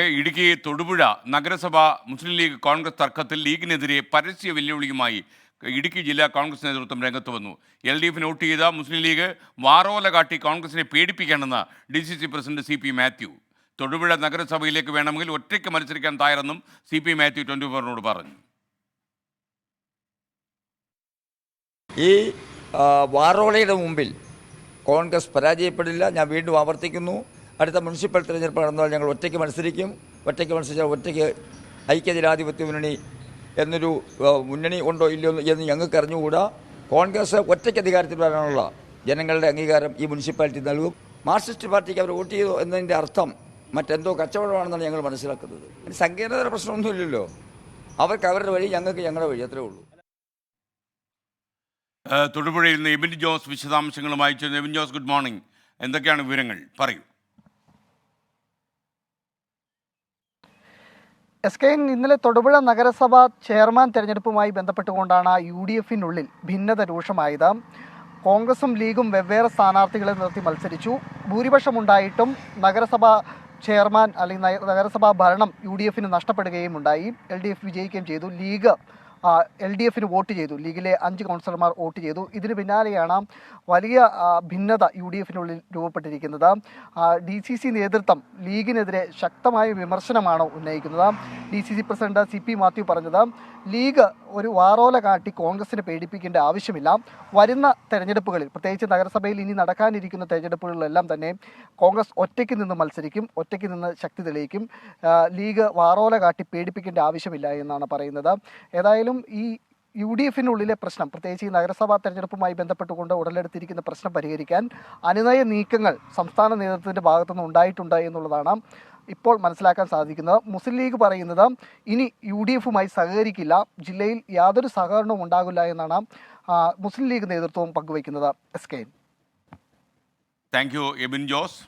ഇടുക്കി തൊടുപുഴ നഗരസഭ മുസ്ലിം ലീഗ് കോൺഗ്രസ് തർക്കത്തിൽ ലീഗിനെതിരെ പരസ്യ വെല്ലുവിളിയുമായി ഇടുക്കി ജില്ലാ കോൺഗ്രസ് നേതൃത്വം രംഗത്ത് വന്നു. LDF വോട്ട് ചെയ്ത മുസ്ലിം ലീഗ് വാറോല കാട്ടി കോൺഗ്രസിനെ പേടിപ്പിക്കണമെന്ന് DCC president CP Mathew. Thodupuzha നഗരസഭയിലേക്ക് വേണമെങ്കിൽ ഒറ്റയ്ക്ക് മത്സരിക്കാൻ തയ്യാറെന്നും CP മാത്യു 24 പറഞ്ഞു. ഈ വാറോളയുടെ മുമ്പിൽ കോൺഗ്രസ് പരാജയപ്പെടില്ല. ഞാൻ വീണ്ടും ആവർത്തിക്കുന്നു, അടുത്ത മുനിസിപ്പൽ തിരഞ്ഞെടുപ്പ് നടന്നാൽ ഞങ്ങൾ ഒറ്റയ്ക്ക് മത്സരിക്കും. ഒറ്റയ്ക്ക് മത്സരിച്ചാൽ ഒറ്റയ്ക്ക് ഐക്യജനാധിപത്യ മുന്നണി എന്നൊരു മുന്നണി ഉണ്ടോ ഇല്ലയോ എന്ന് ഞങ്ങൾക്ക് അറിഞ്ഞുകൂടാ. കോൺഗ്രസ് ഒറ്റയ്ക്ക് അധികാരത്തിൽ വരാനുള്ള ജനങ്ങളുടെ അംഗീകാരം ഈ മുനിസിപ്പാലിറ്റി നൽകും. മാർക്സിസ്റ്റ് പാർട്ടിക്ക് അവർ വോട്ട് ചെയ്തു എന്നതിൻ്റെ അർത്ഥം മറ്റെന്തോ കച്ചവടമാണെന്നാണ് ഞങ്ങൾ മനസ്സിലാക്കുന്നത്. സങ്കീർണതര പ്രശ്നമൊന്നുമില്ലല്ലോ. അവർക്ക് അവരുടെ വഴി, ഞങ്ങൾക്ക് ഞങ്ങളുടെ വഴി, അത്രേ ഉള്ളൂ. തൊടുപുഴയിൽ നിന്ന് എബിൻ ജോസ് വിശദാംശങ്ങളുമായി ചേർന്നു. Ebin Jose, good morning. എന്തൊക്കെയാണ് വിവരങ്ങൾ? പറയൂ. ഇന്നലെ തൊടുപുഴ നഗരസഭ ചെയർമാൻ തെരഞ്ഞെടുപ്പുമായി ബന്ധപ്പെട്ടുകൊണ്ടാണ് UDFനുള്ളിൽ ഭിന്നത രൂക്ഷമായത്. കോൺഗ്രസും ലീഗും വെവ്വേറെ സ്ഥാനാർത്ഥികളെ നിർത്തി മത്സരിച്ചു. ഭൂരിപക്ഷമുണ്ടായിട്ടും നഗരസഭ ചെയർമാൻ അല്ലെങ്കിൽ നഗരസഭാ ഭരണം UDFന് നഷ്ടപ്പെടുകയും ഉണ്ടായി. LDF വിജയിക്കുകയും ചെയ്തു. ലീഗ് LDFന് വോട്ട് ചെയ്തു. ലീഗിലെ 5 കൗൺസിലർമാർ വോട്ട് ചെയ്തു. ഇതിന് പിന്നാലെയാണ് വലിയ ഭിന്നത UDFനുള്ളിൽ രൂപപ്പെട്ടിരിക്കുന്നത്. DCC നേതൃത്വം ലീഗിനെതിരെ ശക്തമായ വിമർശനമാണ് ഉന്നയിക്കുന്നത്. DCC പ്രസിഡന്റ് CP മാത്യു പറഞ്ഞത്, ലീഗ് ഒരു വാറോല കാട്ടി കോൺഗ്രസിനെ പേടിപ്പിക്കേണ്ട ആവശ്യമില്ല. വരുന്ന തെരഞ്ഞെടുപ്പുകളിൽ, പ്രത്യേകിച്ച് നഗരസഭയിൽ ഇനി നടക്കാനിരിക്കുന്ന തെരഞ്ഞെടുപ്പുകളിലെല്ലാം തന്നെ കോൺഗ്രസ് ഒറ്റയ്ക്ക് നിന്ന് മത്സരിക്കും, ഒറ്റയ്ക്ക് നിന്ന് ശക്തി തെളിയിക്കും. ലീഗ് വാറോല കാട്ടി പേടിപ്പിക്കേണ്ട ആവശ്യമില്ല എന്നാണ് പറയുന്നത്. ഏതായാലും ഈ UDFനുള്ളിലെ പ്രശ്നം, പ്രത്യേകിച്ച് ഈ നഗരസഭാ തെരഞ്ഞെടുപ്പുമായി ബന്ധപ്പെട്ടുകൊണ്ട് ഉടലെടുത്തിരിക്കുന്ന പ്രശ്നം പരിഹരിക്കാൻ അനുനയ നീക്കങ്ങൾ സംസ്ഥാന നേതൃത്വത്തിൻ്റെ ഭാഗത്തുനിന്ന് ഉണ്ടായിട്ടുണ്ട് എന്നുള്ളതാണ് ഇപ്പോൾ മനസ്സിലാക്കാൻ സാധിക്കുന്നത്. മുസ്ലിം ലീഗ് പറയുന്നത് ഇനി UDFുമായി സഹകരിക്കില്ല, ജില്ലയിൽ യാതൊരു സഹകരണവും ഉണ്ടാകില്ല എന്നാണ് മുസ്ലിം ലീഗ് നേതൃത്വവും പങ്കുവയ്ക്കുന്നത്. Thank you Ebin Jose.